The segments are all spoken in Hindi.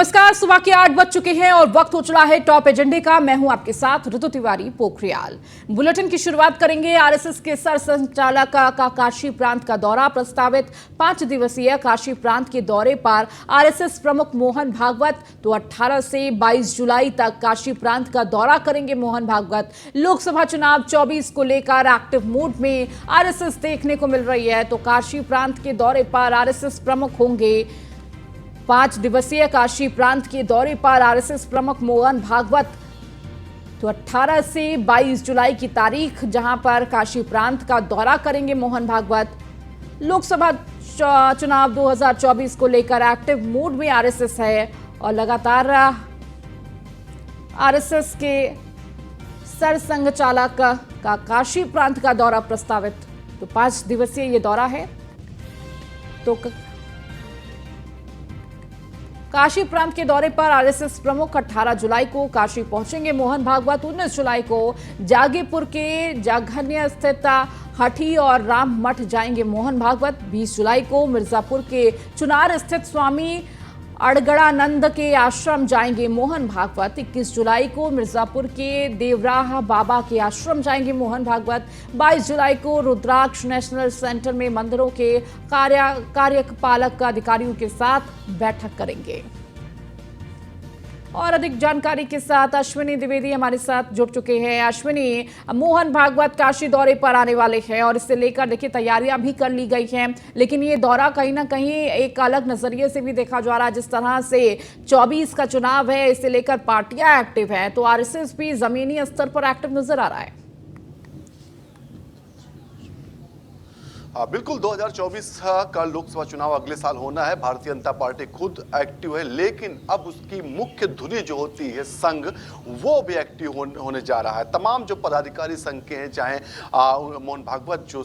नमस्कार, सुबह के 8 बज चुके हैं और वक्त हो चला है टॉप एजेंडे का। मैं हूं आपके साथ ऋतु तिवारी पोखरियाल। बुलेटिन की शुरुआत करेंगे। आरएसएस के सर संचालक का काशी प्रांत का दौरा प्रस्तावित। 5 दिवसीय काशी प्रांत के दौरे पर आरएसएस प्रमुख मोहन भागवत। तो 18 से 22 जुलाई तक काशी प्रांत का दौरा करेंगे मोहन भागवत। लोकसभा चुनाव 24 को लेकर एक्टिव मूड में आरएसएस देखने को मिल रही है। तो काशी प्रांत के दौरे पर आरएसएस प्रमुख होंगे। 5 दिवसीय काशी प्रांत के दौरे पर आरएसएस प्रमुख मोहन भागवत। तो 18 से 22 जुलाई की तारीख जहां पर काशी प्रांत का दौरा करेंगे मोहन भागवत। लोकसभा चुनाव 2024 को लेकर एक्टिव मूड में आरएसएस है और लगातार आरएसएस के सर संघचालक का काशी प्रांत का दौरा प्रस्तावित। तो 5 दिवसीय ये दौरा है। तो काशी प्रांत के दौरे पर आरएसएस प्रमुख 18 जुलाई को काशी पहुंचेंगे मोहन भागवत। 19 जुलाई को जागीपुर के जाघन्य स्थित हठी और राम मठ जाएंगे मोहन भागवत। 20 जुलाई को मिर्जापुर के चुनार स्थित स्वामी अड़गड़ानंद के आश्रम जाएंगे मोहन भागवत। 21 जुलाई को मिर्जापुर के देवराह बाबा के आश्रम जाएंगे मोहन भागवत। 22 जुलाई को रुद्राक्ष नेशनल सेंटर में मंदिरों के कार्यपालक अधिकारियों के साथ बैठक करेंगे। और अधिक जानकारी के साथ अश्विनी द्विवेदी हमारे साथ जुड़ चुके हैं। अश्विनी, मोहन भागवत काशी दौरे पर आने वाले हैं और इससे लेकर देखिए तैयारियां भी कर ली गई हैं, लेकिन ये दौरा कहीं ना कहीं एक अलग नजरिए से भी देखा जा रहा है। जिस तरह से 24 का चुनाव है, इसे लेकर पार्टियां एक्टिव हैं, तो आरएसएस भी जमीनी स्तर पर एक्टिव नजर आ रहा है। बिल्कुल 2024 का लोकसभा चुनाव अगले साल होना है। भारतीय जनता पार्टी खुद एक्टिव है, लेकिन अब उसकी मुख्य धुरी जो होती है संघ, वो भी एक्टिव होने जा रहा है। तमाम जो पदाधिकारी संघ के हैं, चाहे मोहन भागवत जो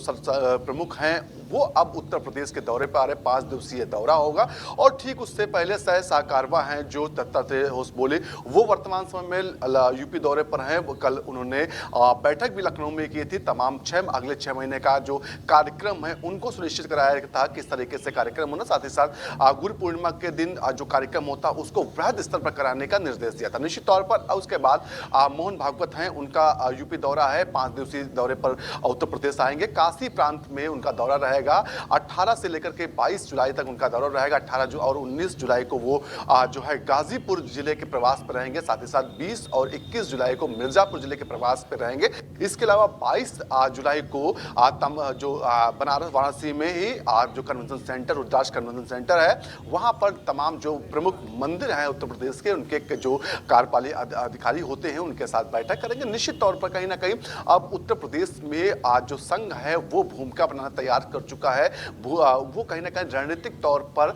प्रमुख हैं, वो अब उत्तर प्रदेश के दौरे पर आ रहे। 5 दिवसीय दौरा होगा और ठीक उससे पहले सह सहकारवा हैं जो दत्तात्रेय होस बोले, वो वर्तमान समय में यूपी दौरे पर हैं। कल उन्होंने बैठक भी लखनऊ में की थी। तमाम अगले 6 महीने का जो कार्यक्रम है उनको सुनिश्चित कराया था किस तरीके से कार्यक्रम होना, साथ ही साथ गुरु पूर्णिमा के दिन जो कार्यक्रम होता उसको वृहद स्तर पर कराने का निर्देश दिया था। निश्चित तौर पर उसके बाद मोहन भागवत हैं, उनका यूपी दौरा है। 5 दिवसीय दौरे पर उत्तर प्रदेश आएंगे। काशी प्रांत में उनका दौरा रहेगा। 18 से लेकर के 22 जुलाई तक उनका दौरा रहेगा। 18 और 19 जुलाई को वो जो है गाजीपुर जिले के प्रवास पर रहेंगे। साथ ही साथ 20 और 21 जुलाई को मिर्जापुर जिले के प्रवास पर रहेंगे। इसके अलावा 22 जुलाई को जो बनारस वाराणसी में ही जो कन्वेंशन सेंटर, रुद्राक्ष कन्वेंशन सेंटर है, वहां पर तमाम जो प्रमुख मंदिर हैं उत्तर प्रदेश के, उनके जो कार्यपालक अधिकारी होते हैं उनके साथ बैठक करेंगे। निश्चित तौर पर कहीं ना कहीं अब उत्तर प्रदेश में आज जो संघ है वो भूमिका बनाना तैयार कर चुका है। वो कहीं ना कहीं रणनीतिक तौर पर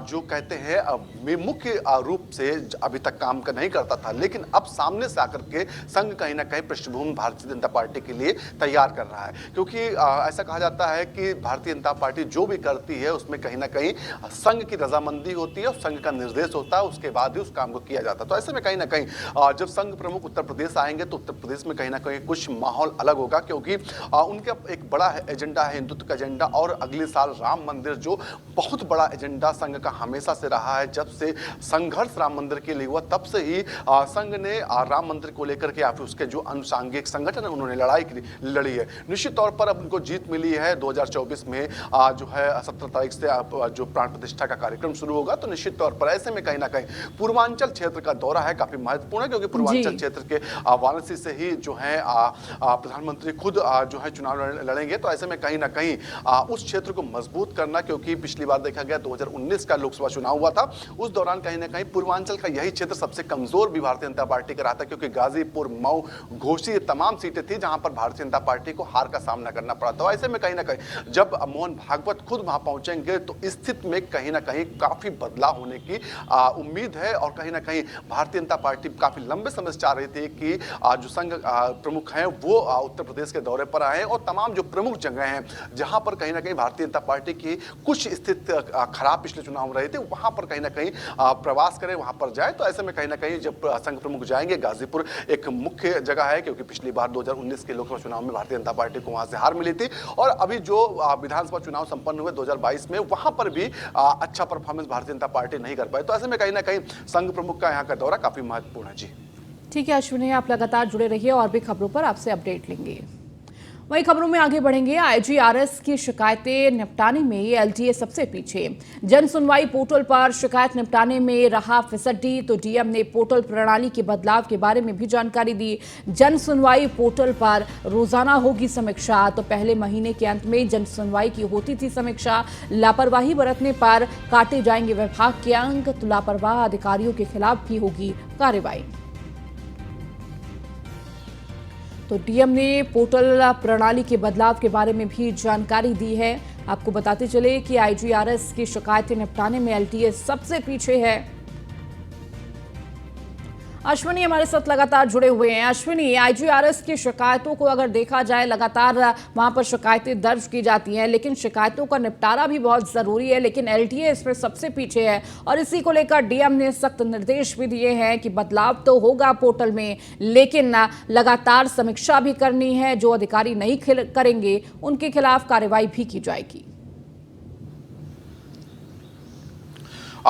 जो कहते हैं मुख्य रूप से अभी तक काम नहीं करता था, लेकिन अब सामने से आकर के संघ कहीं ना कहीं पृष्ठभूमि भारतीय जनता पार्टी के लिए तैयार कर रहा है। क्योंकि ऐसा कहा जाता है कि भारतीय जनता पार्टी जो भी करती है उसमें कहीं ना कहीं संघ की रजामंदी होती है और संघ का निर्देश होता है, उसके बाद ही उस काम को किया जाता है। तो ऐसे में कहीं ना कहीं जब संघ प्रमुख उत्तर प्रदेश आएंगे तो उत्तर प्रदेश में कहीं ना कहीं कुछ माहौल अलग होगा, क्योंकि उनका एक बड़ा एजेंडा है हिंदुत्व का एजेंडा। और अगले साल राम मंदिर जो बहुत बड़ा एजेंडा संघ का हमेशा से रहा है। जब से संघर्ष राम मंदिर के लिए हुआ तब से ही संघ ने राम मंदिर को लेकर के या फिर उसके जो अनुसांगिक संगठन है उन्होंने लड़ाई लड़ी है। निश्चित तौर पर अब उनको जीत मिली है। 2024 में जो है 17 तारीख से जो प्राण प्रतिष्ठा का कार्यक्रम शुरू होगा। तो निश्चित तौर पर ऐसे में कहीं ना कहीं पूर्वांचल क्षेत्र का दौरा है काफी महत्वपूर्ण है, क्योंकि पूर्वांचल क्षेत्र के वाराणसी से ही जो है प्रधानमंत्री खुद जो है चुनाव लड़ेंगे। तो ऐसे में कहीं ना कहीं उस क्षेत्र को मजबूत करना, क्योंकि पिछली बार देखा गया 2019 का लोकसभा चुनाव हुआ था, उस दौरान कहीं ना कहीं पूर्वांचल का यही क्षेत्र सबसे कमजोर भी भारतीय जनता पार्टी का रहा था, क्योंकि गाजीपुर, मऊ, घोसी ये तमाम सीटें थी जहां पर भारतीय जनता पार्टी को हार का सामना करना पड़ा था। ऐसे में कहीं ना कहीं जब मोहन भागवत खुद वहां पहुंचेंगे तो स्थिति में कहीं ना कहीं काफी बदलाव होने की उम्मीद है। और कहीं ना कहीं भारतीय जनता पार्टी काफी लंबे समय से चाह रही थी कि जो संघ प्रमुख हैं वो उत्तर प्रदेश के दौरे पर आए और तमाम जो प्रमुख जगह हैं जहां पर कहीं ना ना कहीं भारतीय जनता पार्टी की कुछ स्थिति खराब पिछले चुनाव रहे थे, वहां पर कहीं ना कहीं प्रवास करें, वहां पर जाए। तो ऐसे में कहीं ना कहीं जब संघ प्रमुख जाएंगे, गाजीपुर एक मुख्य जगह है क्योंकि पिछली बार 2019 के लोकसभा चुनाव में भारतीय जनता पार्टी को वहां से हार मिली थी, और अभी जो विधानसभा चुनाव संपन्न हुए 2022 में, वहां पर भी अच्छा परफॉर्मेंस भारतीय जनता पार्टी नहीं कर पाई। तो ऐसे में कहीं ना कहीं संघ प्रमुख का यहाँ का दौरा काफी महत्वपूर्ण है। जी ठीक है अश्विनी, आप लगातार जुड़े रहिए और भी खबरों पर आपसे अपडेट लेंगे। वहीं खबरों में आगे बढ़ेंगे। आईजीआरएस की शिकायतें निपटाने में एलडीए सबसे पीछे। जन सुनवाई पोर्टल पर शिकायत निपटाने में रहा फिसड्डी, तो डीएम ने पोर्टल प्रणाली के बदलाव के बारे में भी जानकारी दी। जन सुनवाई पोर्टल पर रोजाना होगी समीक्षा, तो पहले महीने के अंत में जन सुनवाई की होती थी समीक्षा। लापरवाही बरतने पर काटे जाएंगे विभाग के अंक, तो लापरवाह अधिकारियों के खिलाफ भी होगी कार्रवाई। तो डीएम ने पोर्टल प्रणाली के बदलाव के बारे में भी जानकारी दी है। आपको बताते चले कि आईजीआरएस की शिकायतें निपटाने में एलटीए सबसे पीछे है। अश्विनी हमारे साथ लगातार जुड़े हुए हैं। अश्विनी, आईजीआरएस की शिकायतों को अगर देखा जाए, लगातार वहां पर शिकायतें दर्ज की जाती हैं, लेकिन शिकायतों का निपटारा भी बहुत जरूरी है, लेकिन एलटीए इसमें सबसे पीछे है। और इसी को लेकर डीएम ने सख्त निर्देश भी दिए हैं कि बदलाव तो होगा पोर्टल में, लेकिन लगातार समीक्षा भी करनी है। जो अधिकारी नहीं करेंगे उनके खिलाफ कार्रवाई भी की जाएगी।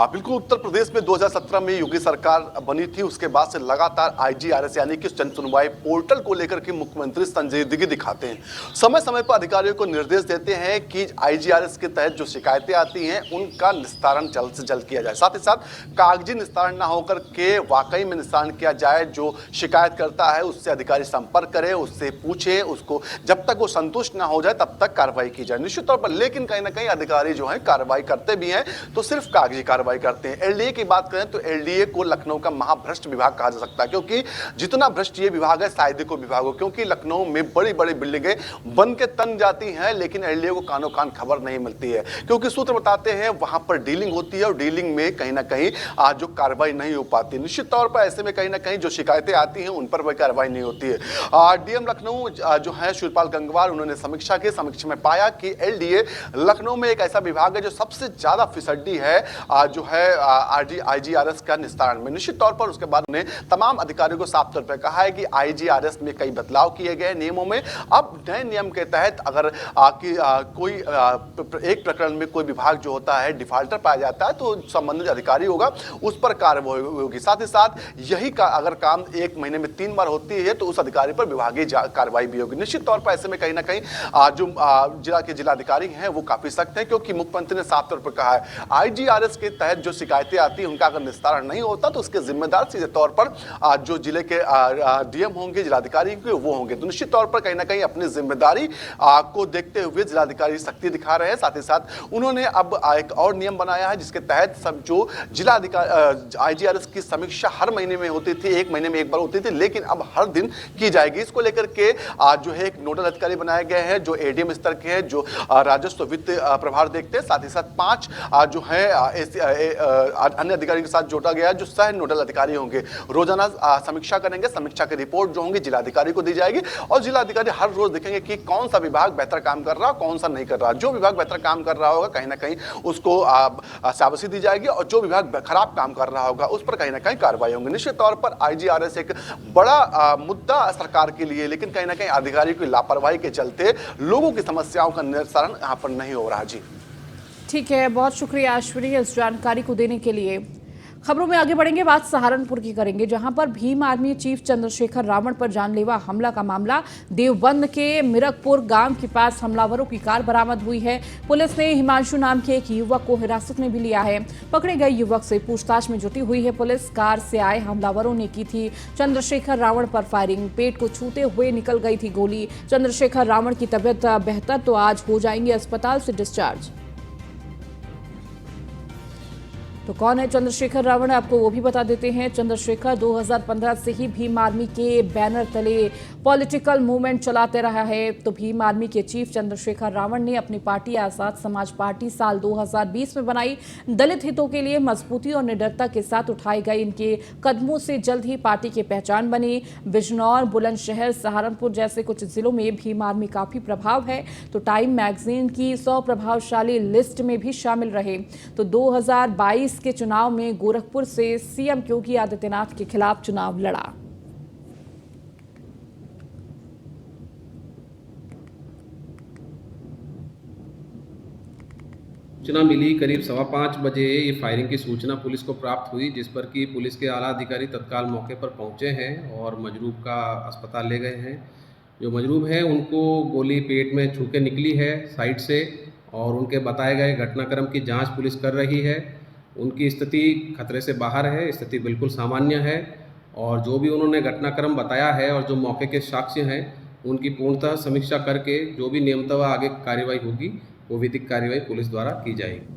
बिल्कुल, उत्तर प्रदेश में 2017 में योगी सरकार बनी थी, उसके बाद से लगातार आईजीआरएस यानी कि जन सुनवाई पोर्टल को लेकर के मुख्यमंत्री संजीदगी दिखाते हैं। समय समय पर अधिकारियों को निर्देश देते हैं कि आईजीआरएस के तहत जो शिकायतें आती हैं उनका निस्तारण जल्द से जल्द किया जाए। साथ ही साथ कागजी निस्तारण ना होकर के वाकई में निस्तारण किया जाए। जो शिकायत करता है उससे अधिकारी संपर्क करे, उससे पूछे, उसको जब तक वो संतुष्ट ना हो जाए तब तक कार्रवाई की जाए निश्चित तौर पर। लेकिन कहीं ना कहीं अधिकारी जो है कार्रवाई करते भी हैं तो सिर्फ कागजी कार्रवाई करते हैं। एलडीए की बात करें तो एलडीए को लखनऊ का महाभ्रष्ट विभाग कहा जा सकता है, क्योंकि जितना भ्रष्ट ये विभाग है शायद को विभाग हो, क्योंकि लखनऊ में बड़ी बड़ी बिल्डिंगें बन के तन जाती हैं लेकिन एलडीए को कानो कान खबर नहीं मिलती है, क्योंकि सूत्र बताते हैं वहां पर डीलिंग होती है और डीलिंग में कहीं ना कहीं जो कार्रवाई नहीं हो पाती। निश्चित तौर पर ऐसे में कहीं ना कहीं जो शिकायतें आती हैं उन पर वह कार्रवाई नहीं होती है। डीएम लखनऊ जो है शिवपाल गंगवार, उन्होंने समीक्षा की। समीक्षा में पाया कि एलडीए लखनऊ में एक ऐसा विभाग है जो सबसे ज्यादा फिसड्डी है जो है आईजीआरएस का निस्तारण में। निश्चित तौर पर उसके बाद उन्हें तमाम अधिकारियों को साफ तौर पर कहा है कि आईजीआरएस में कई बदलाव किए गए नियमों में। अब नए नियम के तहत अगर कोई एक प्रकरण में कोई विभाग जो होता है डिफाल्टर पाया जाता है तो संबंधित अधिकारी होगा, उस पर कार्रवाई होगी। साथ ही साथ यही का अगर काम 1 महीने में 3 बार होती है तो उस अधिकारी पर विभागीय कार्रवाई भी होगी। निश्चित तौर पर ऐसे में कहीं ना कहीं जो जिला के जिलाधिकारी हैं वो काफी सख्त हैं, क्योंकि मुख्यमंत्री ने साफ तौर पर कहा है आईजीआरएस के तहत जो शिकायतें आती हैं उनका अगर निस्तारण नहीं होता तो उसके जिम्मेदार सीधे तौर पर जो जिले के डीएम होंगे, जिलाधिकारी वो होंगे। तो निश्चित तौर पर कहीं ना कहीं अपनी जिम्मेदारी को देखते हुए जिलाधिकारी सख्ती दिखा रहे हैं। साथ ही साथ उन्होंने अब एक और नियम बनाया है जिसके तहत सब जो जिलाधिकारी आईजीआरएस की समीक्षा हर महीने में होती थी, 1 महीने में 1 बार होती थी, लेकिन अब हर दिन की जाएगी। इसको लेकर के जो है एक नोडल अधिकारी बनाए गए हैं जो एडीएम स्तर के हैं, जो राजस्व वित्त प्रभार देखते हैं। साथ ही साथ 5 जो है अन्य अधिकारी के साथ जोड़ा गया जो सह नोडल अधिकारी होंगे, रोजाना समीक्षा करेंगे। समीक्षा की रिपोर्ट जो होंगी जिलाधिकारी को दी जाएगी और जिलाधिकारी हर रोज देखेंगे कि कौन सा विभाग बेहतर काम कर रहा है, कौन सा नहीं कर रहा। जो विभाग बेहतर काम कर रहा होगा कहीं ना कहीं उसको शाबाशी दी जाएगी और जो विभाग खराब काम कर रहा होगा उस पर कहीं ना कहीं कार्रवाई होंगी। निश्चित तौर पर आईजीआरएस एक बड़ा मुद्दा सरकार के लिए, लेकिन कहीं ना कहीं अधिकारियों की लापरवाही के चलते लोगों की समस्याओं का निस्तारण यहाँ पर नहीं हो रहा। जी ठीक है, बहुत शुक्रिया अश्विनी इस जानकारी को देने के लिए। खबरों में आगे बढ़ेंगे, बात सहारनपुर की करेंगे, जहां पर भीम आर्मी चीफ चंद्रशेखर रावण पर जानलेवा हमला का मामला। देवबंद के मिरकपुर गांव के पास हमलावरों की कार बरामद हुई है। पुलिस ने हिमांशु नाम के एक युवक को हिरासत में भी लिया है। पकड़े गए युवक से पूछताछ में जुटी हुई है पुलिस। कार से आए हमलावरों ने की थी चंद्रशेखर रावण पर फायरिंग। पेट को छूते हुए निकल गई थी गोली। चंद्रशेखर रावण की तबीयत बेहतर, तो आज हो जाएंगे अस्पताल से डिस्चार्ज। तो कौन है चंद्रशेखर रावण, आपको वो भी बता देते हैं। चंद्रशेखर 2015 से ही भीम आर्मी के बैनर तले पॉलिटिकल मूवमेंट चलाते रहा है। तो भीम आर्मी के चीफ चंद्रशेखर रावण ने अपनी पार्टी आजाद समाज पार्टी साल 2020 में बनाई। दलित हितों के लिए मजबूती और निडरता के साथ उठाए गए इनके कदमों से जल्द ही पार्टी की पहचान बनी। बिजनौर, बुलंदशहर, सहारनपुर जैसे कुछ जिलों में भीम आर्मी काफी प्रभाव है। तो टाइम मैगजीन की 100 प्रभावशाली लिस्ट में भी शामिल रहे। तो 2022 के चुनाव में गोरखपुर से सीएम योगी आदित्यनाथ के खिलाफ चुनाव लड़ा। सूचना मिली करीब 5:15 बजे ये फायरिंग की सूचना पुलिस को प्राप्त हुई, जिस पर कि पुलिस के आला अधिकारी तत्काल मौके पर पहुंचे हैं और मजरूब का अस्पताल ले गए हैं। जो मजरूब हैं उनको गोली पेट में छू के निकली है साइड से और उनके बताए गए घटनाक्रम की जांच पुलिस कर रही है। उनकी स्थिति खतरे से बाहर है, स्थिति बिल्कुल सामान्य है और जो भी उन्होंने घटनाक्रम बताया है और जो मौके के साक्ष्य हैं उनकी पूर्णतः समीक्षा करके जो भी नियमतः आगे कार्रवाई होगी वो विधिक कार्रवाई पुलिस द्वारा की जाएगी।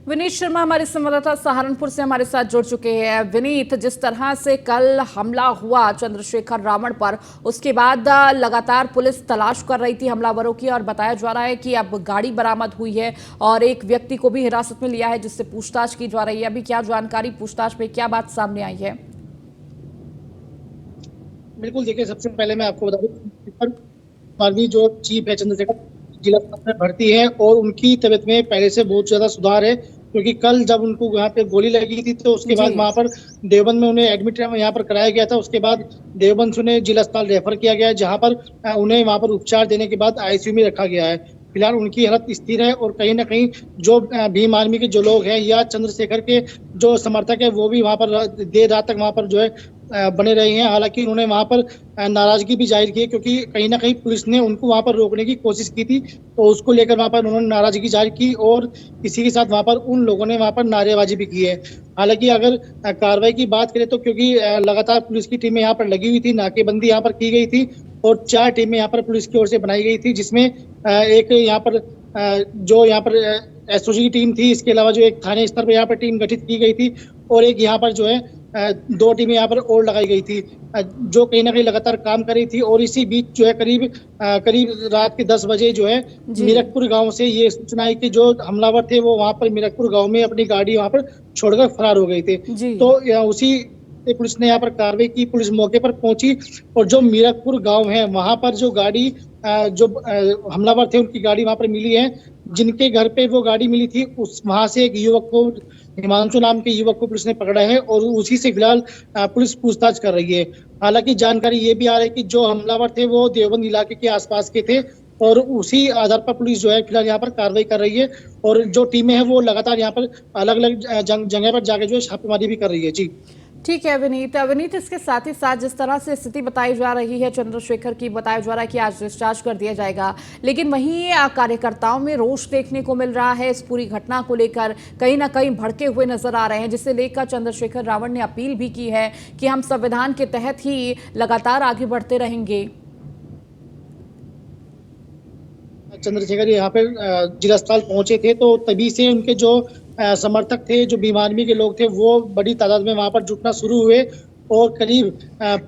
विनीत शर्मा हमारे संवाददाता सहारनपुर से हमारे साथ जुड़ चुके हैं। विनीत, जिस तरह से कल हमला हुआ चंद्रशेखर रावण पर, उसके बाद लगातार पुलिस तलाश कर रही थी हमलावरों की और बताया जा रहा है कि अब गाड़ी बरामद हुई है और एक व्यक्ति को भी हिरासत में लिया है जिससे पूछताछ की जा रही है। अभी क्या जानकारी, पूछताछ में क्या बात सामने आई है? बिल्कुल, देखिए सबसे पहले मैं आपको बता दूं आर्मी जो चीफ है चंद्रशेखर जिला अस्पताल में भर्ती है और उनकी तबीयत में पहले से बहुत ज्यादा सुधार है, क्योंकि कल जब उनको यहाँ पे गोली लगी थी तो उसके बाद वहाँ पर देवबंद में उन्हें एडमिट यहाँ पर कराया गया था। उसके बाद देवबंद से उन्हें जिला अस्पताल रेफर किया गया है, जहाँ पर उन्हें वहाँ पर उपचार देने के बाद आईसीयू में रखा गया है। फिलहाल उनकी हालत स्थिर है और कहीं ना कहीं जो भीम आर्मी के जो लोग हैं या चंद्रशेखर के जो समर्थक है वो भी वहाँ पर देर रात तक वहाँ पर जो है बने रहे हैं। हालांकि उन्होंने वहां पर नाराजगी भी जाहिर की है, क्योंकि कहीं ना कहीं पुलिस ने उनको वहां पर रोकने की कोशिश की थी, तो उसको लेकर वहां पर उन्होंने नाराजगी जाहिर की और इसी के साथ वहां पर उन लोगों ने वहां पर नारेबाजी भी की है। हालांकि अगर कार्रवाई की बात करें तो क्योंकि लगातार पुलिस की टीमें यहाँ पर लगी हुई थी, नाकेबंदी यहाँ पर की गई थी और 4 टीमें यहाँ पर पुलिस की ओर से बनाई गई थी, जिसमें एक यहाँ पर जो यहाँ पर एसओजी की टीम थी, इसके अलावा जो एक थाने स्तर पर यहाँ पर टीम गठित की गई थी और एक यहाँ पर जो है 2 टीमें यहाँ पर और लगाई गई थी जो कहीं ना कहीं लगातार काम कर रही थी। और इसी बीच जो है करीब रात के 10 बजे जो है मीरकपुर गांव से ये सूचना आई कि जो हमलावर थे वो वहां पर मीरकपुर गांव में अपनी गाड़ी वहां पर छोड़कर फरार हो गए थे। तो उसी पुलिस ने यहाँ पर कार्रवाई की, पुलिस मौके पर पहुंची और जो मीरकपुर गांव है वहां पर जो गाड़ी जो हमलावर थे उनकी गाड़ी वहां पर मिली है, जिनके घर पे वो गाड़ी मिली थी उस वहां से एक युवक को, हिमांशु नाम के युवक को पुलिस ने पकड़ा है और उसी से फिलहाल पुलिस पूछताछ कर रही है। हालांकि जानकारी ये भी आ रही है कि जो हमलावर थे वो देवबंद इलाके के आसपास के थे और उसी आधार पर पुलिस जो है फिलहाल यहाँ पर कार्रवाई कर रही है और जो टीमें हैं वो लगातार यहाँ पर अलग अलग जगह पर जाके जो है छापेमारी भी कर रही है। जी ठीक है विनीत, इसके साथ ही साथ जिस तरह से स्थिति बताई जा रही है चंद्रशेखर की, बताया जा रहा है कि आज डिस्चार्ज कर दिया जाएगा, लेकिन वहीं कार्यकर्ताओं में रोष देखने को मिल रहा है। इस पूरी घटना को लेकर कहीं ना कहीं भड़के हुए नजर आ रहे हैं, जिसे लेकर चंद्रशेखर रावण ने अपील भी की है कि हम संविधान के तहत ही लगातार आगे बढ़ते रहेंगे। चंद्रशेखर यहाँ पे जिला अस्पताल पहुंचे थे तो तभी से उनके जो समर्थक थे, जो भीम आर्मी के लोग थे, वो बड़ी तादाद में वहां पर जुटना शुरू हुए और करीब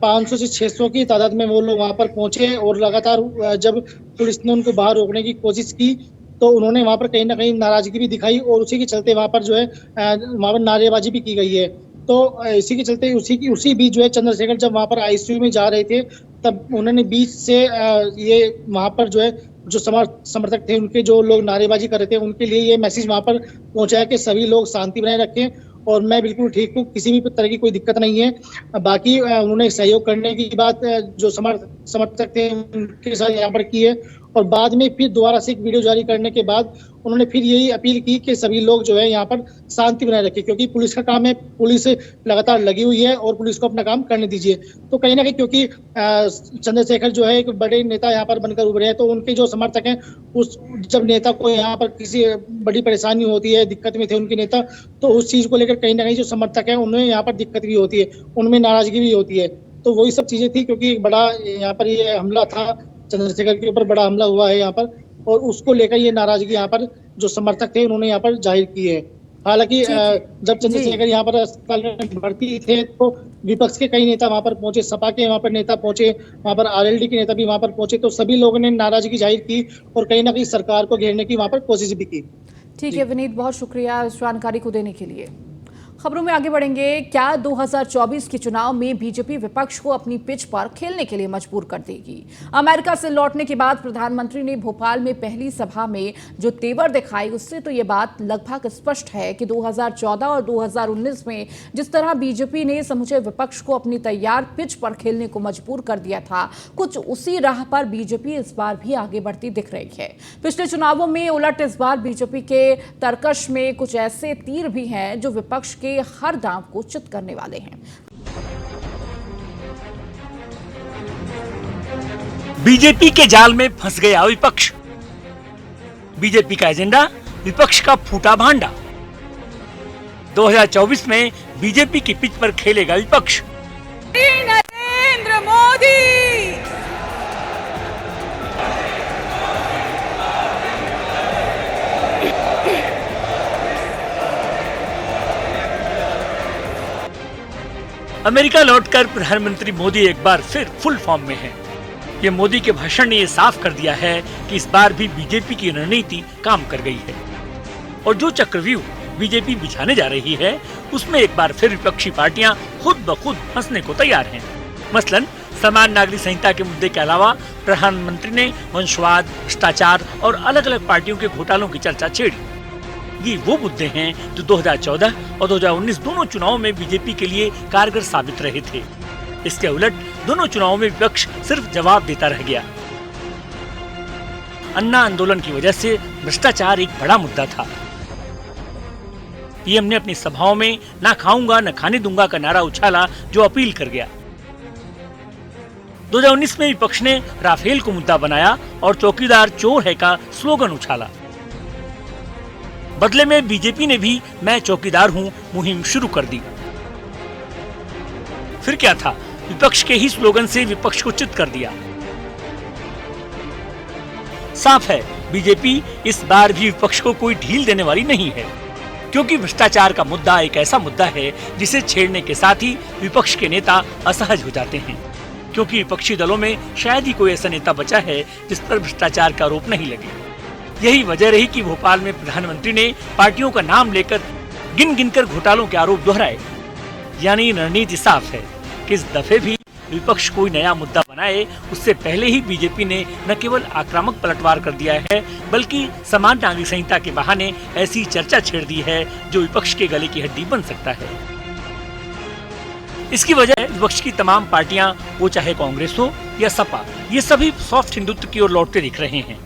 500 से 600 की तादाद में वो लोग वहां पर पहुंचे और लगातार जब पुलिस ने उनको बाहर रोकने की कोशिश की तो उन्होंने वहां पर कहीं ना कहीं नाराजगी भी दिखाई और उसी के चलते वहां पर जो है वहां पर नारेबाजी भी की गई है। तो इसी के चलते उसी बीच जो है चंद्रशेखर जब वहां पर आईसीयू में जा रहे थे तब उन्होंने बीच से ये वहां पर जो है जो समर्थक थे उनके जो लोग नारेबाजी कर रहे थे उनके लिए ये मैसेज वहां पर पहुंचाया कि सभी लोग शांति बनाए रखें और मैं बिल्कुल ठीक हूँ, किसी भी तरह की कोई दिक्कत नहीं है। बाकी उन्होंने सहयोग करने की बात जो समर्थक थे उनके साथ यहाँ पर की है और बाद में फिर दोबारा से एक वीडियो जारी करने के बाद उन्होंने फिर यही अपील की कि सभी लोग जो है यहाँ पर शांति बनाए रखें, क्योंकि पुलिस का काम है, पुलिस लगातार लगी हुई है और पुलिस को अपना काम करने दीजिए। तो कहीं ना कहीं क्योंकि चंद्रशेखर जो है एक बड़े नेता यहाँ पर बनकर उभरे हैं तो उनके जो समर्थक हैं उस जब नेता को यहाँ पर किसी बड़ी परेशानी होती है, दिक्कत में थे उनके नेता, तो उस चीज को लेकर कहीं ना कहीं जो समर्थक है उन्हें यहाँ पर दिक्कत भी होती है, उनमें नाराजगी भी होती है। तो वही सब चीजें थी, क्योंकि एक बड़ा यहाँ पर ये हमला था, चंद्रशेखर के ऊपर बड़ा हमला हुआ है यहाँ पर और उसको लेकर ये नाराजगी यहाँ पर जो समर्थक थे उन्होंने यहाँ पर जाहिर की है। हालांकि ठीक है। जब चंद्रशेखर यहाँ पर अस्पताल में भर्ती थे तो विपक्ष के कई नेता वहां पर पहुंचे, सपा के वहां पर नेता पहुंचे, वहां पर आरएलडी के नेता भी वहां पर पहुंचे, तो सभी लोगों ने नाराजगी जाहिर की और कहीं ना कहीं सरकार को घेरने की वहां पर कोशिश भी की। ठीक है विनीत, बहुत शुक्रिया इस जानकारी को देने के लिए। खबरों में आगे बढ़ेंगे। क्या 2024 के चुनाव में बीजेपी विपक्ष को अपनी पिच पर खेलने के लिए मजबूर कर देगी? अमेरिका से लौटने के बाद प्रधानमंत्री ने भोपाल में पहली सभा में जो तेवर दिखाई, उससे तो ये बात लगभग स्पष्ट है कि 2014 और 2019 में जिस तरह बीजेपी ने समूचे विपक्ष को अपनी तैयार पिच पर खेलने को मजबूर कर दिया था, कुछ उसी राह पर बीजेपी इस बार भी आगे बढ़ती दिख रही है। पिछले चुनावों में उलट इस बार बीजेपी के तरकश में कुछ ऐसे तीर भी हैं जो विपक्ष के हर दांव को चित करने वाले हैं। बीजेपी के जाल में फंस गया विपक्ष। बीजेपी का एजेंडा विपक्ष का फूटा भांडा। 2024 में बीजेपी की पिच पर खेलेगा विपक्ष। नरेंद्र मोदी अमेरिका लौटकर प्रधानमंत्री मोदी एक बार फिर फुल फॉर्म में हैं। ये मोदी के भाषण ने ये साफ कर दिया है कि इस बार भी बीजेपी की रणनीति काम कर गई है और जो चक्रव्यूह बीजेपी बिछाने जा रही है उसमें एक बार फिर विपक्षी पार्टियां खुद ब खुद फंसने को तैयार हैं। मसलन समान नागरिक संहिता के मुद्दे के अलावा प्रधानमंत्री ने वंशवाद, भ्रष्टाचार और अलग अलग पार्टियों के घोटालों की चर्चा छेड़ी। ये वो मुद्दे हैं जो 2014 और 2019 दोनों चुनावों में बीजेपी के लिए कारगर साबित रहे थे। इसके उलट दोनों चुनावों में विपक्ष सिर्फ जवाब देता रह गया। अन्ना आंदोलन की वजह से भ्रष्टाचार एक बड़ा मुद्दा था। पीएम ने अपनी सभाओं में ना खाऊंगा न खाने दूंगा का नारा उछाला, जो अपील कर गया। 2019 में विपक्ष ने राफेल को मुद्दा बनाया और चौकीदार चोर है का स्लोगन उछाला। बदले में बीजेपी ने भी मैं चौकीदार हूं मुहिम शुरू कर दी। फिर क्या था, विपक्ष के ही स्लोगन से विपक्ष को चित कर दिया। साफ है बीजेपी इस बार भी विपक्ष को कोई ढील देने वाली नहीं है, क्योंकि भ्रष्टाचार का मुद्दा एक ऐसा मुद्दा है जिसे छेड़ने के साथ ही विपक्ष के नेता असहज हो जाते हैं, क्योंकि विपक्षी दलों में शायद ही कोई ऐसा नेता बचा है जिस पर भ्रष्टाचार का आरोप नहीं लगे। यही वजह रही कि भोपाल में प्रधानमंत्री ने पार्टियों का नाम लेकर गिन गिनकर घोटालों के आरोप दोहराए। यानी रणनीति साफ है कि इस दफे भी विपक्ष कोई नया मुद्दा बनाए उससे पहले ही बीजेपी ने न केवल आक्रामक पलटवार कर दिया है, बल्कि समान नागरिक संहिता के बहाने ऐसी चर्चा छेड़ दी है जो विपक्ष के गले की हड्डी बन सकता है। इसकी वजह विपक्ष की तमाम पार्टियां, वो चाहे कांग्रेस हो या सपा, ये सभी सॉफ्ट हिंदुत्व की ओर लौटते दिख रहे हैं।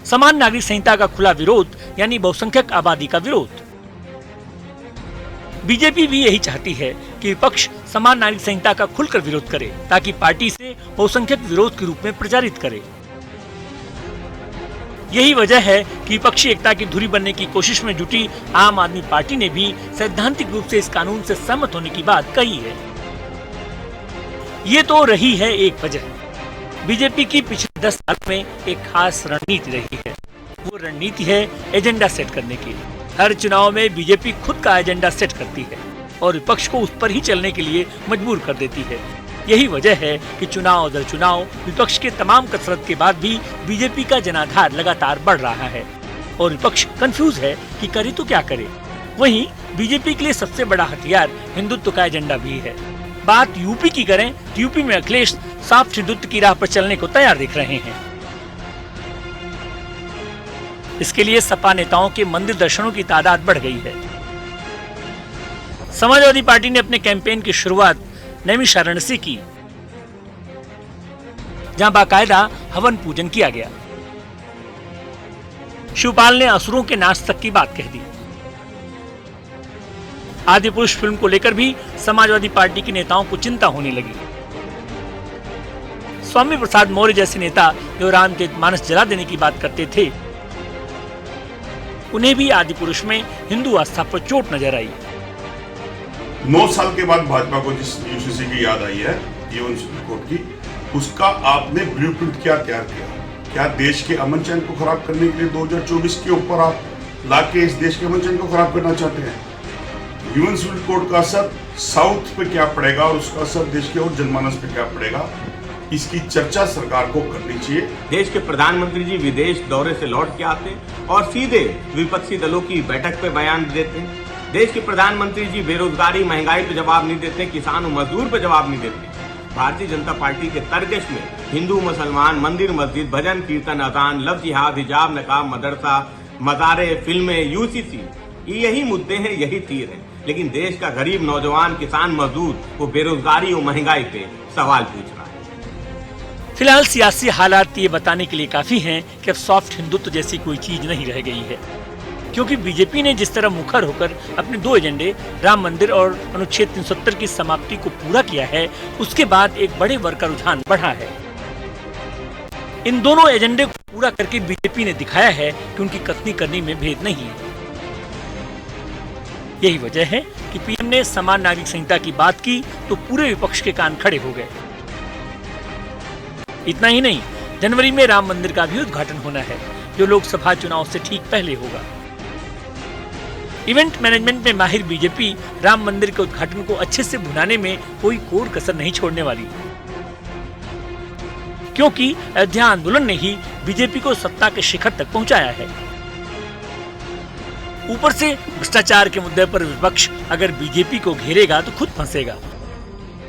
समान नागरिक संहिता का खुला विरोध यानी बहुसंख्यक आबादी का विरोध। बीजेपी भी यही चाहती है कि विपक्ष समान नागरिक संहिता का खुलकर विरोध करे, ताकि पार्टी से बहुसंख्यक विरोध के रूप में प्रचारित करे। यही वजह है कि विपक्षी एकता की धुरी बनने की कोशिश में जुटी आम आदमी पार्टी ने भी सैद्धांतिक रूप से इस कानून से सहमत होने की बात कही है। ये तो रही है एक वजह। बीजेपी की पिछले 10 साल में एक खास रणनीति रही है। वो रणनीति है एजेंडा सेट करने की। हर चुनाव में बीजेपी खुद का एजेंडा सेट करती है और विपक्ष को उस पर ही चलने के लिए मजबूर कर देती है। यही वजह है कि चुनाव दर चुनाव विपक्ष के तमाम कसरत के बाद भी बीजेपी का जनाधार लगातार बढ़ रहा है और विपक्ष कंफ्यूज है कि करे तो क्या करे। वहीं बीजेपी के लिए सबसे बड़ा हथियार हिंदुत्व का एजेंडा भी है। बात यूपी की करें तो यूपी में अखिलेश सॉफ्ट हिंदुत्व की राह पर चलने को तैयार दिख रहे हैं। इसके लिए सपा नेताओं के मंदिर दर्शनों की तादाद बढ़ गई है। समाजवादी पार्टी ने अपने कैंपेन की शुरुआत नैमिषारण्य से की, जहां बाकायदा हवन पूजन किया गया। शिवपाल ने असुरों के नाश तक की बात कह दी। आदि पुरुष फिल्म को लेकर भी समाजवादी पार्टी के नेताओं को चिंता होने लगी। स्वामी प्रसाद मौर्य जैसे नेता जो रामचरितमानस जला देने की बात करते थे, उन्हें भी आदि पुरुष में हिंदू आस्था पर चोट नजर आई। 9 साल के बाद भाजपा को जिस यूसीसी की याद आई है, जीवन कोर्ट की, उसका आपने ब्लूप्रिंट क्या तैयार किया? क्या देश के अमन चैन को खराब करने के लिए 2024 के ऊपर आप लाके इस देश के मनचन को खराब करना चाहते हैं। ह्यूमन सिविल कोड का असर साउथ पे क्या पड़ेगा और उसका असर देश के और जनमानस पे क्या पड़ेगा, इसकी चर्चा सरकार को करनी चाहिए। देश के प्रधानमंत्री जी विदेश दौरे से लौट के आते और सीधे विपक्षी दलों की बैठक पे बयान देते हैं। देश के प्रधानमंत्री जी बेरोजगारी महंगाई पे जवाब नहीं देते, किसान और मजदूर पे जवाब नहीं देते। भारतीय जनता पार्टी के तरकश में हिंदू मुसलमान, मंदिर मस्जिद, भजन कीर्तन, अजान, लव जिहाद, हिजाब, नकाब, मदरसा, मज़ारे, फिल्में, यूसीसी, यही मुद्दे हैं, यही तीर है। लेकिन देश का गरीब नौजवान, किसान, मजदूर वो बेरोजगारी और महंगाई पे सवाल पूछ रहा है। फिलहाल सियासी हालात ये बताने के लिए काफी हैं कि अब सॉफ्ट हिंदुत्व जैसी कोई चीज नहीं रह गई है, क्योंकि बीजेपी ने जिस तरह मुखर होकर अपने 2 एजेंडे राम मंदिर और अनुच्छेद 370 की समाप्ति को पूरा किया है, उसके बाद एक बड़े वर्ग का रुझान बढ़ा है। इन दोनों एजेंडे को पूरा करके बीजेपी ने दिखाया है कि उनकी कथनी करनी में भेद नहीं है। यही वजह है कि पीएम ने समान नागरिक संहिता की बात की तो पूरे विपक्ष के कान खड़े हो गए। इतना ही नहीं, जनवरी में राम मंदिर का भी उद्घाटन होना है, जो लोकसभा चुनाव से ठीक पहले होगा। इवेंट मैनेजमेंट में माहिर बीजेपी राम मंदिर के उद्घाटन को अच्छे से भुनाने में कोई कोर कसर नहीं छोड़ने वाली, क्योंकि अयोध्या आंदोलन ने ही बीजेपी को सत्ता के शिखर तक पहुंचाया है। ऊपर से भ्रष्टाचार के मुद्दे पर विपक्ष अगर बीजेपी को घेरेगा तो खुद फंसेगा,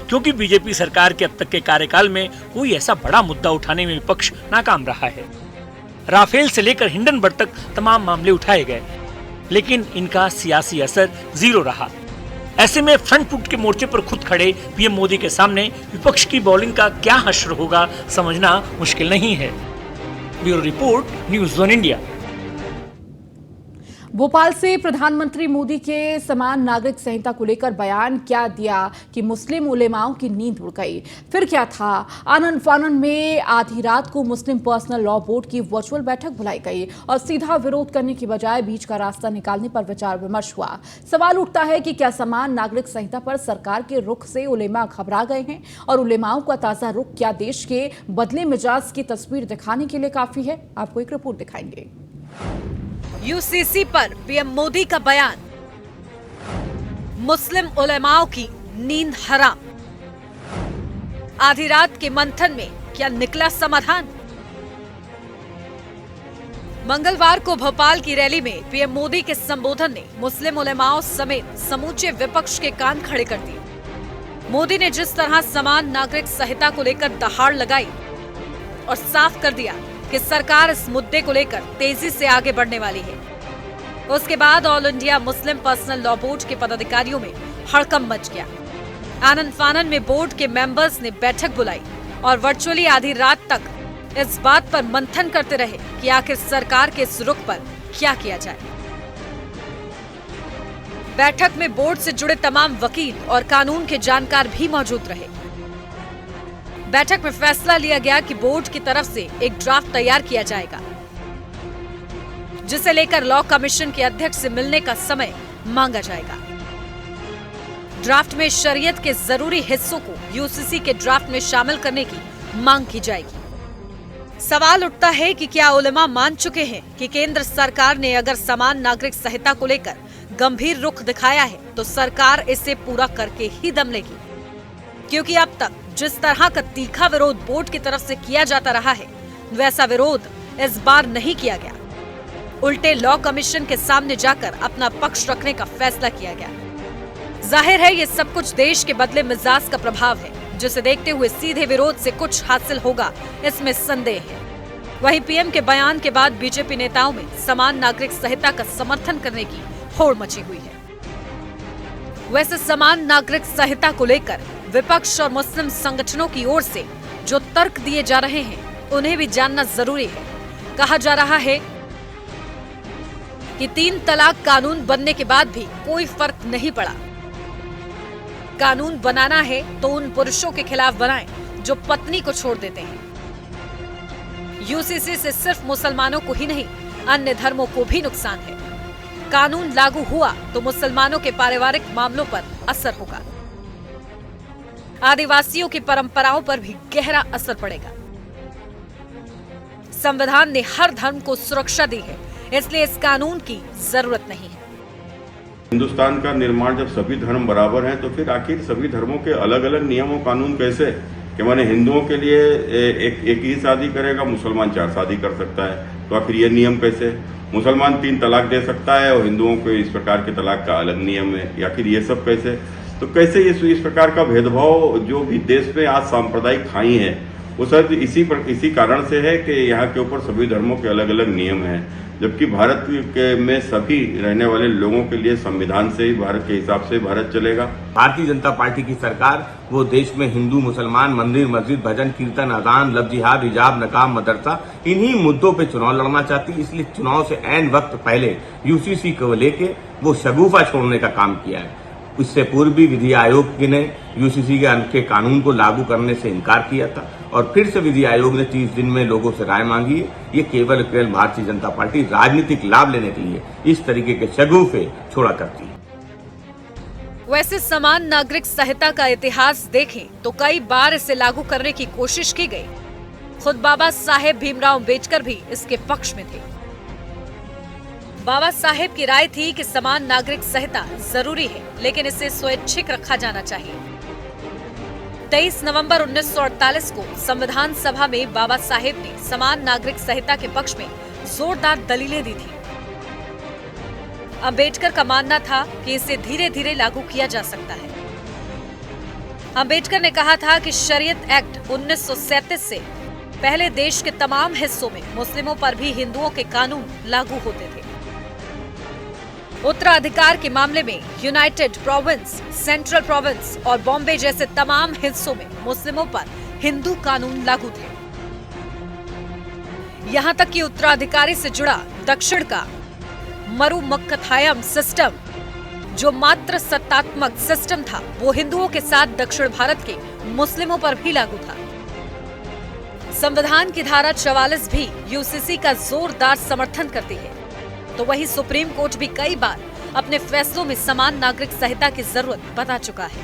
क्योंकि बीजेपी सरकार के अब तक के कार्यकाल में कोई ऐसा बड़ा मुद्दा उठाने में विपक्ष नाकाम रहा है। राफेल से लेकर हिंडनबर्ग तक तमाम मामले उठाए गए, लेकिन इनका सियासी असर 0 रहा। ऐसे में फ्रंट फुट के मोर्चे पर खुद खड़े पीएम मोदी के सामने विपक्ष की बॉलिंग का क्या हश्र होगा, समझना मुश्किल नहीं है। Bureau report, news 1 India. Bhopal से प्रधानमंत्री मोदी के समान नागरिक संहिता को लेकर बयान क्या दिया कि मुस्लिम उलेमाओं की नींद उड़ गई। फिर क्या था, आनन फानन में आधी रात को मुस्लिम पर्सनल लॉ बोर्ड की वर्चुअल बैठक बुलाई गई और सीधा विरोध करने की बजाय बीच का रास्ता निकालने पर विचार विमर्श हुआ। सवाल उठता है कि क्या समान नागरिक संहिता पर सरकार के रुख से उलेमा घबरा गए हैं और उलेमाओं का ताजा रुख क्या देश के बदले मिजाज की तस्वीर दिखाने के लिए काफी है। आपको एक रिपोर्ट दिखाएंगे। यूसीसी पर पीएम मोदी का बयान, मुस्लिम उलेमाओं की नींद हराम। आधी रात के मंथन में क्या निकला समाधान। मंगलवार को भोपाल की रैली में पीएम मोदी के संबोधन ने मुस्लिम उलेमाओं समेत समूचे विपक्ष के कान खड़े कर दिए। मोदी ने जिस तरह समान नागरिक संहिता को लेकर दहाड़ लगाई और साफ कर दिया कि सरकार इस मुद्दे को लेकर तेजी से आगे बढ़ने वाली है, उसके बाद all India Muslim personal law board के पदाधिकारियों में हड़कंप मच गया। आनन फानन में बोर्ड के मेंबर्स ने बैठक बुलाई और वर्चुअली आधी रात तक इस बात पर मंथन करते रहे कि आखिर सरकार के इस रुख पर क्या किया जाए। बैठक में बोर्ड से जुड़े तमाम वकील और कानून के जानकार भी मौजूद रहे। बैठक में फैसला लिया गया कि बोर्ड की तरफ से एक ड्राफ्ट तैयार किया जाएगा, जिसे लेकर लॉ कमीशन के अध्यक्ष से मिलने का समय मांगा जाएगा। ड्राफ्ट में शरीयत के जरूरी हिस्सों को यूसीसी के ड्राफ्ट में शामिल करने की मांग की जाएगी। सवाल उठता है कि क्या उलेमा मान चुके हैं कि केंद्र सरकार ने अगर समान नागरिक संहिता को लेकर गंभीर रुख दिखाया है तो सरकार इसे पूरा करके ही दम लेगी, क्योंकि अब तक जिस तरह का तीखा विरोध बोर्ड की तरफ से किया जाता रहा है, वैसा विरोध इस बार नहीं किया गया। उल्टे लॉ कमीशन के सामने जाकर अपना पक्ष रखने का फैसला किया गया। जाहिर है ये सब कुछ देश के बदले मिजाज का प्रभाव है, जिसे देखते हुए सीधे विरोध से कुछ हासिल होगा, इसमें संदेह है। वहीं पीएम के बयान के बाद बीजेपी नेताओं में समान नागरिक संहिता का समर्थन करने की होड़ मची हुई है। वैसे समान नागरिक संहिता को लेकर विपक्ष और मुस्लिम संगठनों की ओर से जो तर्क दिए जा रहे हैं, उन्हें भी जानना जरूरी है। कहा जा रहा है कि 3 तलाक कानून बनने के बाद भी कोई फर्क नहीं पड़ा। कानून बनाना है तो उन पुरुषों के खिलाफ बनाएं जो पत्नी को छोड़ देते हैं। यूसीसी से सिर्फ मुसलमानों को ही नहीं, अन्य धर्मों को भी नुकसान है। कानून लागू हुआ तो मुसलमानों के पारिवारिक मामलों पर असर होगा, आदिवासियों की परंपराओं पर भी गहरा असर पड़ेगा। संविधान ने हर धर्म को सुरक्षा दी है, इसलिए इस कानून की जरूरत नहीं है। हिंदुस्तान का निर्माण जब सभी धर्म बराबर हैं तो फिर आखिर सभी धर्मों के अलग अलग नियम और कानून कैसे? कि माने हिंदुओं के लिए एक ही शादी करेगा, मुसलमान 4 शादी कर सकता है, तो आखिर ये नियम कैसे? मुसलमान 3 तलाक दे सकता है और हिंदुओं को इस प्रकार के तलाक का अलग नियम है, आखिर ये सब कैसे? तो कैसे इस प्रकार का भेदभाव जो भी देश में आज सांप्रदायिक खाई है वो सब इसी कारण से है कि यहाँ के ऊपर सभी धर्मों के अलग अलग नियम हैं, जबकि भारत के में सभी रहने वाले लोगों के लिए संविधान से ही भारत के हिसाब से भारत चलेगा। भारतीय जनता पार्टी की सरकार वो देश में हिंदू मुसलमान मंदिर मस्जिद भजन कीर्तन अजान लव जिहाद हिजाब नकाब मदरसा इन्हीं मुद्दों पे चुनाव लड़ना चाहती है। इसलिए चुनाव से ऐन वक्त पहले यूसीसी को लेके वो शगुफा छोड़ने का काम किया है। इससे पूर्व भी विधि आयोग ने यूसीसी के कानून को लागू करने से इनकार किया था और फिर से विधि आयोग ने 30 दिन में लोगों से राय मांगी है। ये केवल भारतीय जनता पार्टी राजनीतिक लाभ लेने के लिए इस तरीके के शगुफे छोड़ा करती है। वैसे समान नागरिक संहिता का इतिहास देखें तो कई बार इसे लागू करने की कोशिश की गई। खुद बाबा साहेब भीमराव अम्बेडकर भी इसके पक्ष में थे। बाबा साहेब की राय थी कि समान नागरिक संहिता जरूरी है, लेकिन इसे स्वैच्छिक रखा जाना चाहिए। 23 नवंबर 1948 को संविधान सभा में बाबा साहेब ने समान नागरिक संहिता के पक्ष में जोरदार दलीलें दी थी। अम्बेडकर का मानना था कि इसे धीरे धीरे लागू किया जा सकता है। अम्बेडकर ने कहा था कि शरीयत एक्ट 1937 से पहले देश के तमाम हिस्सों में मुस्लिमों पर भी हिंदुओं के कानून लागू होते थे। उत्तराधिकार के मामले में यूनाइटेड प्रोविंस, सेंट्रल प्रोविंस और बॉम्बे जैसे तमाम हिस्सों में मुस्लिमों पर हिंदू कानून लागू थे। यहां तक कि उत्तराधिकारी से जुड़ा दक्षिण का मरुमक्कथायम सिस्टम, जो मात्र सत्तात्मक सिस्टम था, वो हिंदुओं के साथ दक्षिण भारत के मुस्लिमों पर भी लागू था। संविधान की धारा 44 भी यूसीसी का जोरदार समर्थन करती है। तो वही सुप्रीम कोर्ट भी कई बार अपने फैसलों में समान नागरिक संहिता की जरूरत बता चुका है।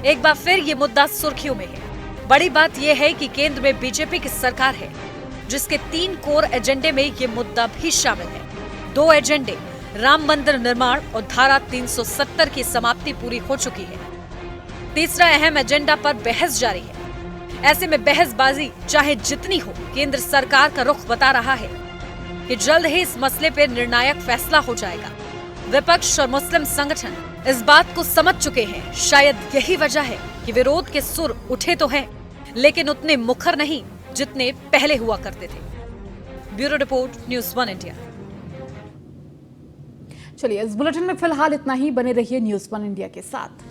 एक बार फिर ये मुद्दा सुर्खियों में है। बड़ी बात यह है कि केंद्र में बीजेपी की सरकार है, जिसके 3 कोर एजेंडे में ये मुद्दा भी शामिल है। 2 एजेंडे, राम मंदिर निर्माण और धारा 370 की समाप्ति पूरी हो चुकी है। तीसरा अहम एजेंडा पर बहस जारी है। ऐसे में बहसबाजी चाहे जितनी हो, केंद्र सरकार का रुख बता रहा है कि जल्द ही इस मसले पर निर्णायक फैसला हो जाएगा। विपक्ष और मुस्लिम संगठन इस बात को समझ चुके हैं। शायद यही वजह है कि विरोध के सुर उठे तो हैं, लेकिन उतने मुखर नहीं जितने पहले हुआ करते थे। Bureau report, news 1 India. चलिए, इस बुलेटिन में फिलहाल इतना ही। बने रहिए न्यूज़ 1 इंडिया के साथ।